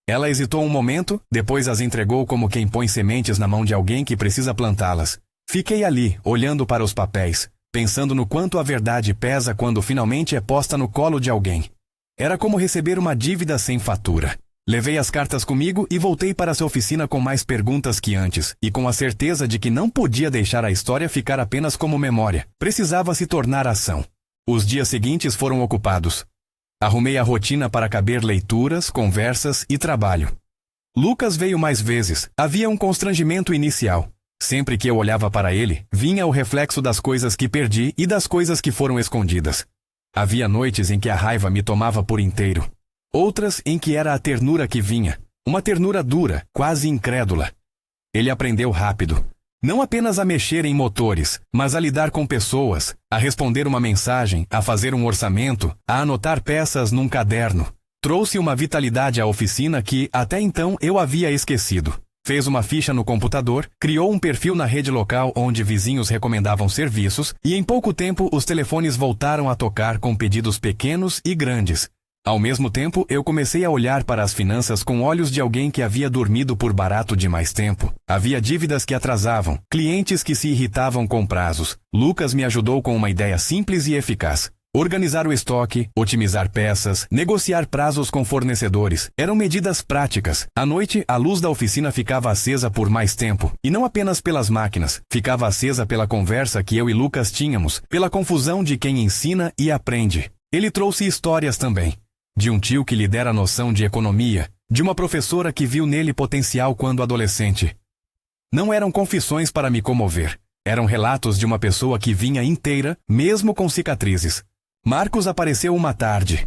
Ela hesitou um momento, depois as entregou como quem põe sementes na mão de alguém que precisa plantá-las. Fiquei ali, olhando para os papéis, pensando no quanto a verdade pesa quando finalmente é posta no colo de alguém. Era como receber uma dívida sem fatura. Levei as cartas comigo e voltei para sua oficina com mais perguntas que antes, e com a certeza de que não podia deixar a história ficar apenas como memória. Precisava se tornar ação. Os dias seguintes foram ocupados. Arrumei a rotina para caber leituras, conversas e trabalho. Lucas veio mais vezes. Havia um constrangimento inicial. Sempre que eu olhava para ele, vinha o reflexo das coisas que perdi e das coisas que foram escondidas. Havia noites em que a raiva me tomava por inteiro. Outras em que era a ternura que vinha, uma ternura dura, quase incrédula. Ele aprendeu rápido, não apenas a mexer em motores, mas a lidar com pessoas, a responder uma mensagem, a fazer um orçamento, a anotar peças num caderno. Trouxe uma vitalidade à oficina que, até então, eu havia esquecido. Fez uma ficha no computador, criou um perfil na rede local onde vizinhos recomendavam serviços, e em pouco tempo os telefones voltaram a tocar com pedidos pequenos e grandes. Ao mesmo tempo, eu comecei a olhar para as finanças com olhos de alguém que havia dormido por barato de mais tempo. Havia dívidas que atrasavam, clientes que se irritavam com prazos. Lucas me ajudou com uma ideia simples e eficaz. Organizar o estoque, otimizar peças, negociar prazos com fornecedores. Eram medidas práticas. À noite, a luz da oficina ficava acesa por mais tempo. E não apenas pelas máquinas. Ficava acesa pela conversa que eu e Lucas tínhamos, pela confusão de quem ensina e aprende. Ele trouxe histórias também. De um tio que lhe dera noção de economia. De uma professora que viu nele potencial quando adolescente. Não eram confissões para me comover. Eram relatos de uma pessoa que vinha inteira, mesmo com cicatrizes. Marcos apareceu uma tarde.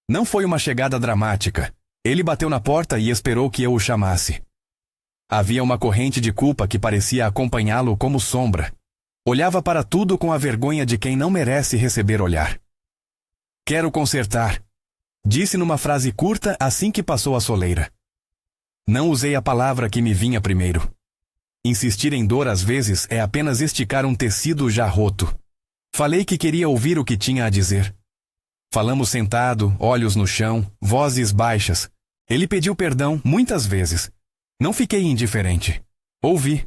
Não foi uma chegada dramática. Ele bateu na porta e esperou que eu o chamasse. Havia uma corrente de culpa que parecia acompanhá-lo como sombra. Olhava para tudo com a vergonha de quem não merece receber olhar. Quero consertar, disse numa frase curta assim que passou a soleira. Não usei a palavra que me vinha primeiro. Insistir em dor às vezes é apenas esticar um tecido já roto. Falei que queria ouvir o que tinha a dizer. Falamos sentado, olhos no chão, vozes baixas. Ele pediu perdão muitas vezes. Não fiquei indiferente. Ouvi.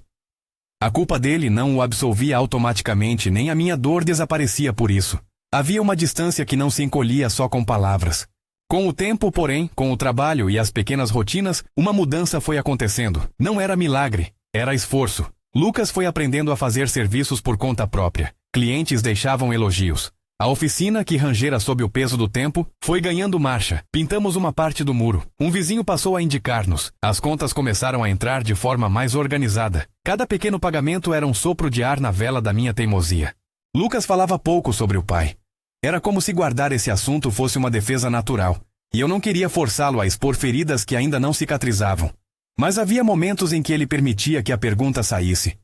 A culpa dele não o absolvia automaticamente, nem a minha dor desaparecia por isso. Havia uma distância que não se encolhia só com palavras. Com o tempo, porém, com o trabalho e as pequenas rotinas, uma mudança foi acontecendo. Não era milagre, era esforço. Lucas foi aprendendo a fazer serviços por conta própria. Clientes deixavam elogios. A oficina, que rangera sob o peso do tempo, foi ganhando marcha. Pintamos uma parte do muro. Um vizinho passou a indicar-nos. As contas começaram a entrar de forma mais organizada. Cada pequeno pagamento era um sopro de ar na vela da minha teimosia. Lucas falava pouco sobre o pai. Era como se guardar esse assunto fosse uma defesa natural. E eu não queria forçá-lo a expor feridas que ainda não cicatrizavam. Mas havia momentos em que ele permitia que a pergunta saísse.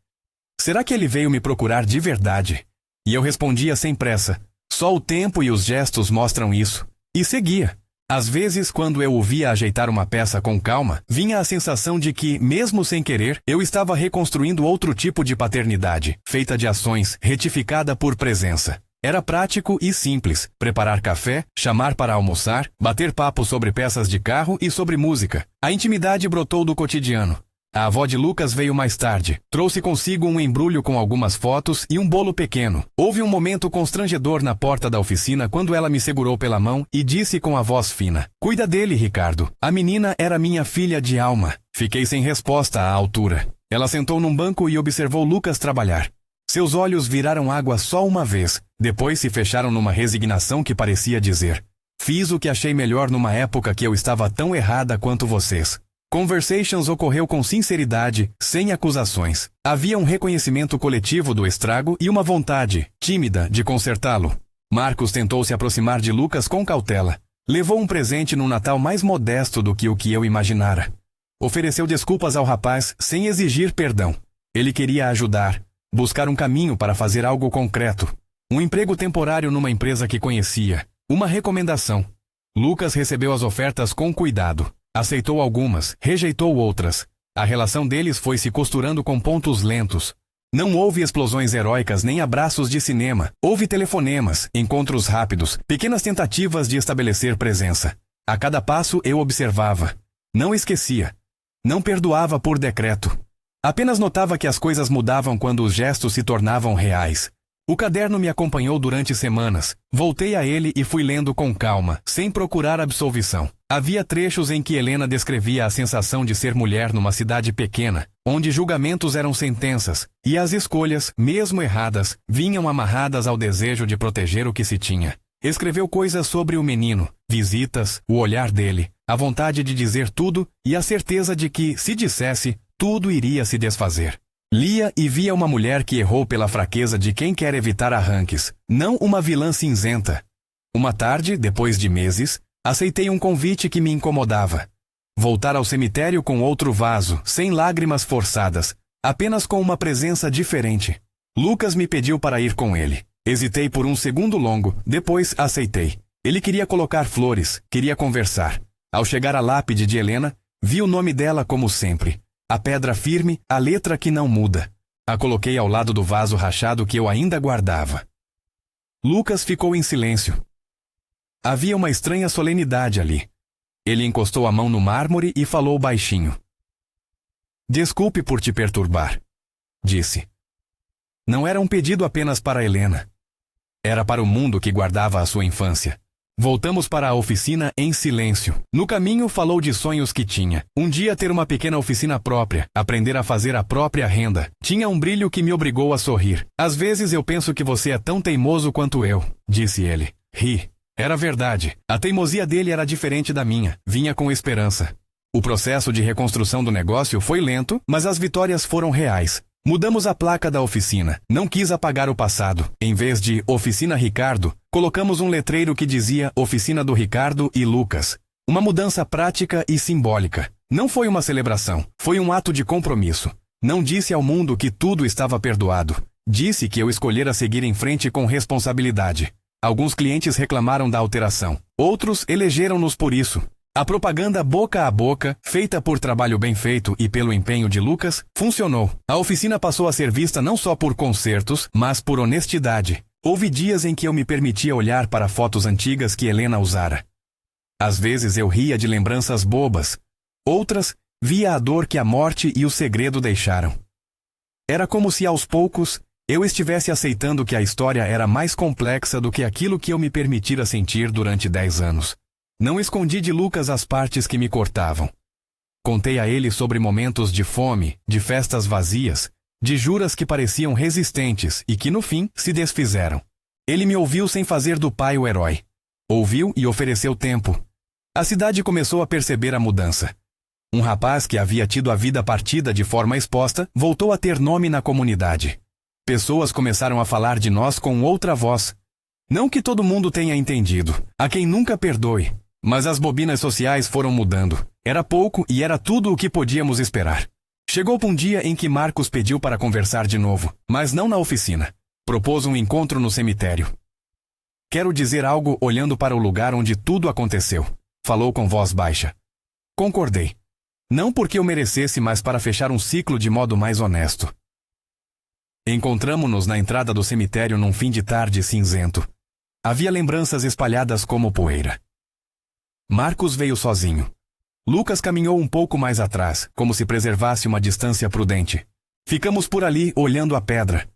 Será que ele veio me procurar de verdade? E eu respondia sem pressa. Só o tempo e os gestos mostram isso. E seguia. Às vezes, quando eu o via ajeitar uma peça com calma, vinha a sensação de que, mesmo sem querer, eu estava reconstruindo outro tipo de paternidade, feita de ações, retificada por presença. Era prático e simples. Preparar café, chamar para almoçar, bater papo sobre peças de carro e sobre música. A intimidade brotou do cotidiano. A avó de Lucas veio mais tarde. Trouxe consigo um embrulho com algumas fotos e um bolo pequeno. Houve um momento constrangedor na porta da oficina quando ela me segurou pela mão e disse com a voz fina: "Cuida dele, Ricardo. A menina era minha filha de alma." Fiquei sem resposta à altura. Ela sentou num banco e observou Lucas trabalhar. Seus olhos viraram água só uma vez. Depois se fecharam numa resignação que parecia dizer: "Fiz o que achei melhor numa época que eu estava tão errada quanto vocês." Conversations ocorreu com sinceridade, sem acusações. Havia um reconhecimento coletivo do estrago e uma vontade, tímida, de consertá-lo. Marcos tentou se aproximar de Lucas com cautela. Levou um presente num Natal mais modesto do que o que eu imaginara. Ofereceu desculpas ao rapaz sem exigir perdão. Ele queria ajudar, buscar um caminho para fazer algo concreto. Um emprego temporário numa empresa que conhecia. Uma recomendação. Lucas recebeu as ofertas com cuidado. Aceitou algumas, rejeitou outras. A relação deles foi se costurando com pontos lentos. Não houve explosões heróicas nem abraços de cinema. Houve telefonemas, encontros rápidos, pequenas tentativas de estabelecer presença. A cada passo eu observava. Não esquecia. Não perdoava por decreto. Apenas notava que as coisas mudavam quando os gestos se tornavam reais. O caderno me acompanhou durante semanas. Voltei a ele e fui lendo com calma, sem procurar absolvição. Havia trechos em que Helena descrevia a sensação de ser mulher numa cidade pequena, onde julgamentos eram sentenças, e as escolhas, mesmo erradas, vinham amarradas ao desejo de proteger o que se tinha. Escreveu coisas sobre o menino, visitas, o olhar dele, a vontade de dizer tudo e a certeza de que, se dissesse, tudo iria se desfazer. Lia e via uma mulher que errou pela fraqueza de quem quer evitar arranques, não uma vilã cinzenta. Uma tarde, depois de meses, aceitei um convite que me incomodava. Voltar ao cemitério com outro vaso, sem lágrimas forçadas, apenas com uma presença diferente. Lucas me pediu para ir com ele. Hesitei por um segundo longo, depois aceitei. Ele queria colocar flores, queria conversar. Ao chegar à lápide de Helena, vi o nome dela como sempre. A pedra firme, a letra que não muda. A coloquei ao lado do vaso rachado que eu ainda guardava. Lucas ficou em silêncio. Havia uma estranha solenidade ali. Ele encostou a mão no mármore e falou baixinho. Desculpe por te perturbar, disse. Não era um pedido apenas para Helena. Era para o mundo que guardava a sua infância. Voltamos para a oficina em silêncio. No caminho falou de sonhos que tinha. Um dia ter uma pequena oficina própria, aprender a fazer a própria renda. Tinha um brilho que me obrigou a sorrir. Às vezes eu penso que você é tão teimoso quanto eu, disse ele. Ri. Era verdade. A teimosia dele era diferente da minha. Vinha com esperança. O processo de reconstrução do negócio foi lento, mas as vitórias foram reais. Mudamos a placa da oficina. Não quis apagar o passado. Em vez de Oficina Ricardo, colocamos um letreiro que dizia Oficina do Ricardo e Lucas. Uma mudança prática e simbólica. Não foi uma celebração. Foi um ato de compromisso. Não disse ao mundo que tudo estava perdoado. Disse que eu escolhera seguir em frente com responsabilidade. Alguns clientes reclamaram da alteração. Outros elegeram-nos por isso. A propaganda boca a boca, feita por trabalho bem feito e pelo empenho de Lucas, funcionou. A oficina passou a ser vista não só por consertos, mas por honestidade. Houve dias em que eu me permitia olhar para fotos antigas que Helena usara. Às vezes eu ria de lembranças bobas. Outras, via a dor que a morte e o segredo deixaram. Era como se aos poucos eu estivesse aceitando que a história era mais complexa do que aquilo que eu me permitira sentir durante 10 anos. Não escondi de Lucas as partes que me cortavam. Contei a ele sobre momentos de fome, de festas vazias, de juras que pareciam resistentes e que no fim se desfizeram. Ele me ouviu sem fazer do pai o herói. Ouviu e ofereceu tempo. A cidade começou a perceber a mudança. Um rapaz que havia tido a vida partida de forma exposta voltou a ter nome na comunidade. Pessoas começaram a falar de nós com outra voz. Não que todo mundo tenha entendido, a quem nunca perdoe. Mas as bobinas sociais foram mudando. Era pouco e era tudo o que podíamos esperar. Chegou um dia em que Marcos pediu para conversar de novo, mas não na oficina. Propôs um encontro no cemitério. Quero dizer algo olhando para o lugar onde tudo aconteceu. Falou com voz baixa. Concordei. Não porque eu merecesse, mas para fechar um ciclo de modo mais honesto. Encontramo-nos na entrada do cemitério num fim de tarde cinzento. Havia lembranças espalhadas como poeira. Marcos veio sozinho. Lucas caminhou um pouco mais atrás, como se preservasse uma distância prudente. Ficamos por ali, olhando a pedra.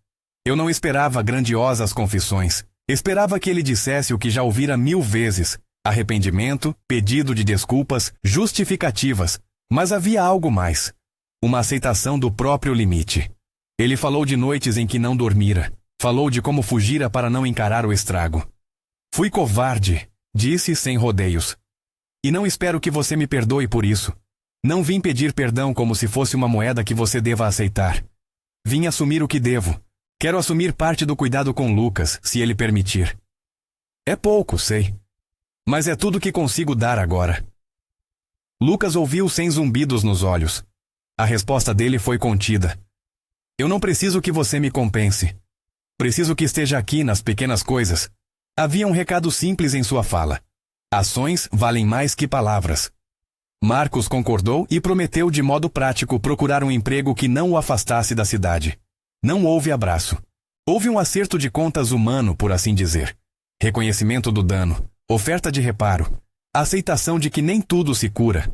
Eu não esperava grandiosas confissões. Esperava que ele dissesse o que já ouvira 1000 vezes. Arrependimento, pedido de desculpas, justificativas. Mas havia algo mais. Uma aceitação do próprio limite. Ele falou de noites em que não dormira. Falou de como fugira para não encarar o estrago. Fui covarde, disse sem rodeios. E não espero que você me perdoe por isso. Não vim pedir perdão como se fosse uma moeda que você deva aceitar. Vim assumir o que devo. Quero assumir parte do cuidado com Lucas, se ele permitir. É pouco, sei. Mas é tudo que consigo dar agora. Lucas ouviu sem zumbidos nos olhos. A resposta dele foi contida. Eu não preciso que você me compense. Preciso que esteja aqui nas pequenas coisas. Havia um recado simples em sua fala. Ações valem mais que palavras. Marcos concordou e prometeu de modo prático procurar um emprego que não o afastasse da cidade. Não houve abraço. Houve um acerto de contas humano, por assim dizer. Reconhecimento do dano, oferta de reparo, aceitação de que nem tudo se cura.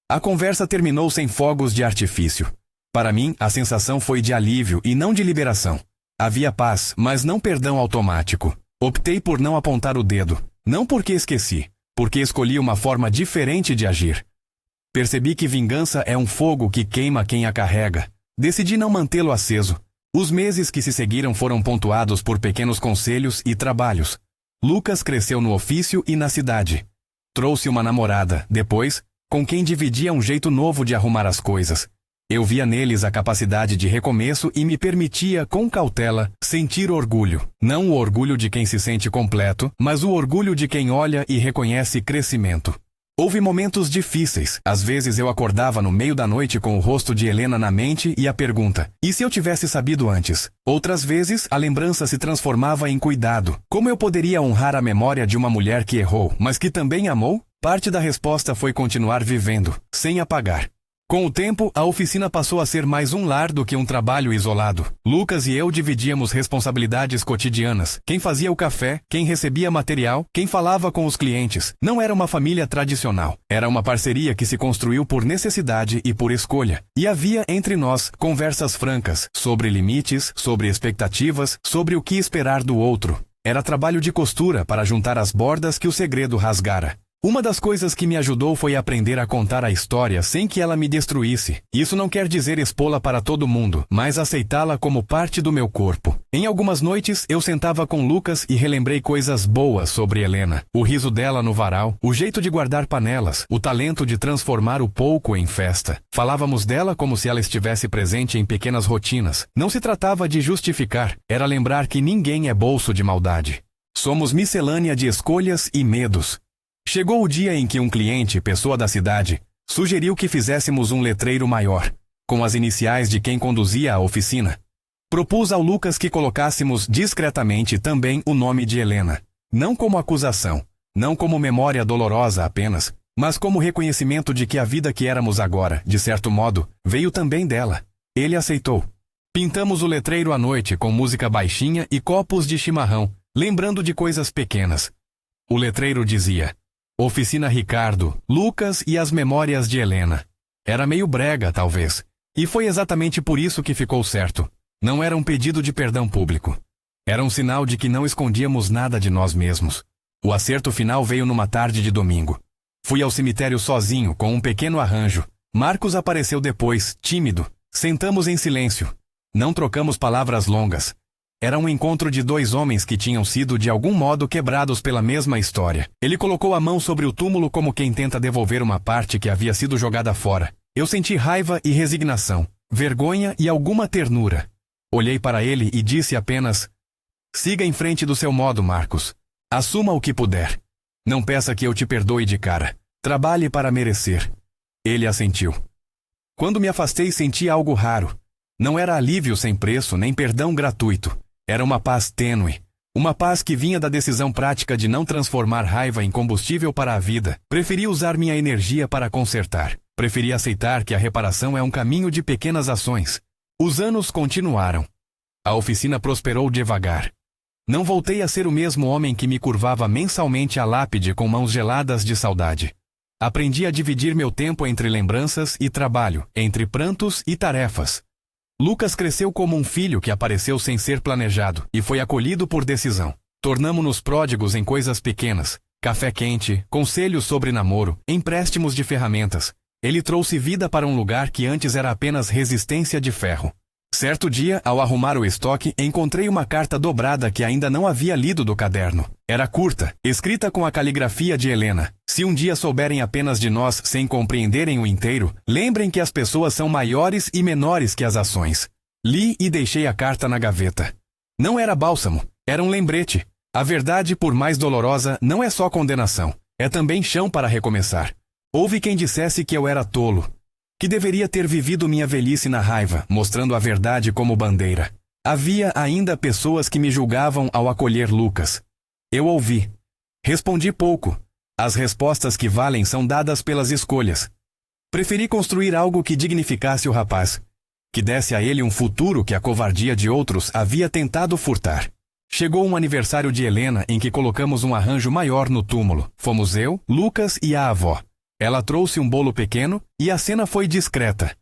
A conversa terminou sem fogos de artifício. Para mim, a sensação foi de alívio e não de liberação. Havia paz, mas não perdão automático. Optei por não apontar o dedo, não porque esqueci, porque escolhi uma forma diferente de agir. Percebi que vingança é um fogo que queima quem a carrega. Decidi não mantê-lo aceso. Os meses que se seguiram foram pontuados por pequenos conselhos e trabalhos. Lucas cresceu no ofício e na cidade. Trouxe uma namorada, depois, com quem dividia um jeito novo de arrumar as coisas. Eu via neles a capacidade de recomeço e me permitia, com cautela, sentir orgulho. Não o orgulho de quem se sente completo, mas o orgulho de quem olha e reconhece crescimento. Houve momentos difíceis. Às vezes eu acordava no meio da noite com o rosto de Helena na mente e a pergunta, e se eu tivesse sabido antes? Outras vezes, a lembrança se transformava em cuidado. Como eu poderia honrar a memória de uma mulher que errou, mas que também amou? Parte da resposta foi continuar vivendo, sem apagar. Com o tempo, a oficina passou a ser mais um lar do que um trabalho isolado. Lucas e eu dividíamos responsabilidades cotidianas. Quem fazia o café, quem recebia material, quem falava com os clientes. Não era uma família tradicional. Era uma parceria que se construiu por necessidade e por escolha. E havia entre nós conversas francas sobre limites, sobre expectativas, sobre o que esperar do outro. Era trabalho de costura para juntar as bordas que o segredo rasgara. Uma das coisas que me ajudou foi aprender a contar a história sem que ela me destruísse. Isso não quer dizer expô-la para todo mundo, mas aceitá-la como parte do meu corpo. Em algumas noites, eu sentava com Lucas e relembrei coisas boas sobre Helena. O riso dela no varal, o jeito de guardar panelas, o talento de transformar o pouco em festa. Falávamos dela como se ela estivesse presente em pequenas rotinas. Não se tratava de justificar, era lembrar que ninguém é bolso de maldade. Somos miscelânea de escolhas e medos. Chegou o dia em que um cliente, pessoa da cidade, sugeriu que fizéssemos um letreiro maior, com as iniciais de quem conduzia a oficina. Propus ao Lucas que colocássemos discretamente também o nome de Helena, não como acusação, não como memória dolorosa apenas, mas como reconhecimento de que a vida que éramos agora, de certo modo, veio também dela. Ele aceitou. Pintamos o letreiro à noite com música baixinha e copos de chimarrão, lembrando de coisas pequenas. O letreiro dizia: Oficina Ricardo, Lucas e as memórias de Helena. Era meio brega, talvez. E foi exatamente por isso que ficou certo. Não era um pedido de perdão público. Era um sinal de que não escondíamos nada de nós mesmos. O acerto final veio numa tarde de domingo. Fui ao cemitério sozinho, com um pequeno arranjo. Marcos apareceu depois, tímido. Sentamos em silêncio. Não trocamos palavras longas. Era um encontro de dois homens que tinham sido de algum modo quebrados pela mesma história. Ele colocou a mão sobre o túmulo como quem tenta devolver uma parte que havia sido jogada fora. Eu senti raiva e resignação, vergonha e alguma ternura. Olhei para ele e disse apenas: siga em frente do seu modo, Marcos. Assuma o que puder. Não peça que eu te perdoe de cara. Trabalhe para merecer. Ele assentiu. Quando me afastei, senti algo raro. Não era alívio sem preço, nem perdão gratuito. Era uma paz tênue. Uma paz que vinha da decisão prática de não transformar raiva em combustível para a vida. Preferi usar minha energia para consertar. Preferi aceitar que a reparação é um caminho de pequenas ações. Os anos continuaram. A oficina prosperou devagar. Não voltei a ser o mesmo homem que me curvava mensalmente à lápide com mãos geladas de saudade. Aprendi a dividir meu tempo entre lembranças e trabalho, entre prantos e tarefas. Lucas cresceu como um filho que apareceu sem ser planejado e foi acolhido por decisão. Tornamo-nos pródigos em coisas pequenas. Café quente, conselhos sobre namoro, empréstimos de ferramentas. Ele trouxe vida para um lugar que antes era apenas resistência de ferro. Certo dia, ao arrumar o estoque, encontrei uma carta dobrada que ainda não havia lido do caderno. Era curta, escrita com a caligrafia de Helena. Se um dia souberem apenas de nós sem compreenderem o inteiro, lembrem que as pessoas são maiores e menores que as ações. Li e deixei a carta na gaveta. Não era bálsamo, era um lembrete. A verdade, por mais dolorosa, não é só condenação. É também chão para recomeçar. Houve quem dissesse que eu era tolo, que deveria ter vivido minha velhice na raiva, mostrando a verdade como bandeira. Havia ainda pessoas que me julgavam ao acolher Lucas. Eu ouvi. Respondi pouco. As respostas que valem são dadas pelas escolhas. Preferi construir algo que dignificasse o rapaz, que desse a ele um futuro que a covardia de outros havia tentado furtar. Chegou um aniversário de Helena em que colocamos um arranjo maior no túmulo. Fomos eu, Lucas e a avó. Ela trouxe um bolo pequeno e a cena foi discreta.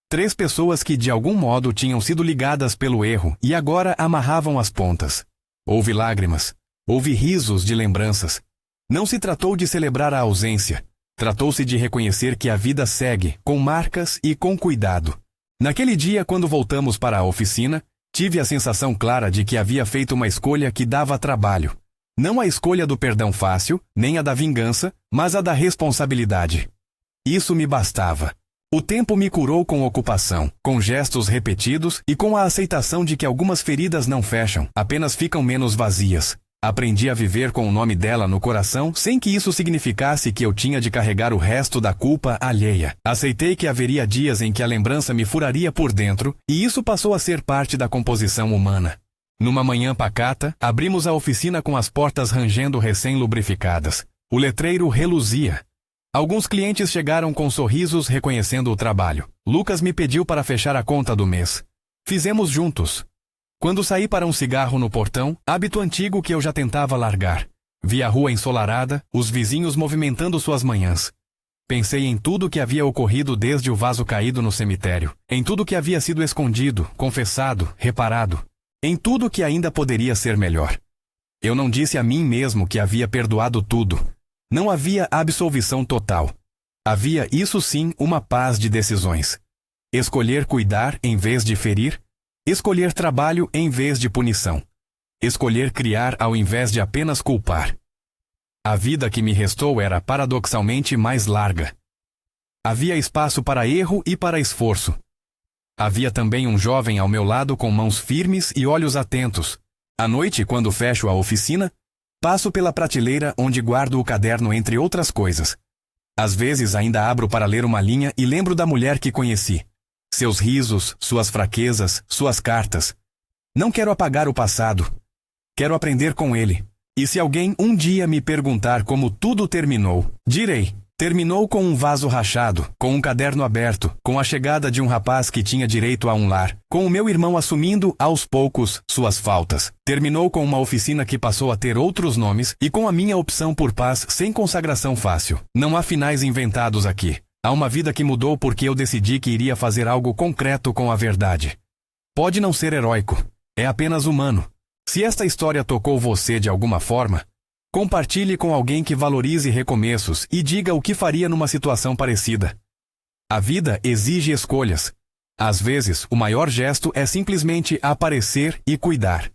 3 pessoas que de algum modo tinham sido ligadas pelo erro e agora amarravam as pontas. Houve lágrimas. Houve risos de lembranças. Não se tratou de celebrar a ausência. Tratou-se de reconhecer que a vida segue, com marcas e com cuidado. Naquele dia, quando voltamos para a oficina, tive a sensação clara de que havia feito uma escolha que dava trabalho. Não a escolha do perdão fácil, nem a da vingança, mas a da responsabilidade. Isso me bastava. O tempo me curou com ocupação, com gestos repetidos e com a aceitação de que algumas feridas não fecham, apenas ficam menos vazias. Aprendi a viver com o nome dela no coração sem que isso significasse que eu tinha de carregar o resto da culpa alheia. Aceitei que haveria dias em que a lembrança me furaria por dentro e isso passou a ser parte da composição humana. Numa manhã pacata, abrimos a oficina com as portas rangendo recém-lubrificadas. O letreiro reluzia. Alguns clientes chegaram com sorrisos reconhecendo o trabalho. Lucas me pediu para fechar a conta do mês. Fizemos juntos. Quando saí para um cigarro no portão, hábito antigo que eu já tentava largar, vi a rua ensolarada, os vizinhos movimentando suas manhãs. Pensei em tudo que havia ocorrido desde o vaso caído no cemitério, em tudo que havia sido escondido, confessado, reparado, em tudo que ainda poderia ser melhor. Eu não disse a mim mesmo que havia perdoado tudo. Não havia absolvição total. Havia, isso sim, uma paz de decisões. Escolher cuidar em vez de ferir, escolher trabalho em vez de punição, escolher criar ao invés de apenas culpar. A vida que me restou era paradoxalmente mais larga. Havia espaço para erro e para esforço. Havia também um jovem ao meu lado com mãos firmes e olhos atentos. À noite, quando fecho a oficina, passo pela prateleira onde guardo o caderno entre outras coisas. Às vezes ainda abro para ler uma linha e lembro da mulher que conheci. Seus risos, suas fraquezas, suas cartas. Não quero apagar o passado. Quero aprender com ele. E se alguém um dia me perguntar como tudo terminou, direi: terminou com um vaso rachado, com um caderno aberto, com a chegada de um rapaz que tinha direito a um lar, com o meu irmão assumindo, aos poucos, suas faltas. Terminou com uma oficina que passou a ter outros nomes e com a minha opção por paz sem consagração fácil. Não há finais inventados aqui. Há uma vida que mudou porque eu decidi que iria fazer algo concreto com a verdade. Pode não ser heróico. É apenas humano. Se esta história tocou você de alguma forma, compartilhe com alguém que valorize recomeços e diga o que faria numa situação parecida. A vida exige escolhas. Às vezes, o maior gesto é simplesmente aparecer e cuidar.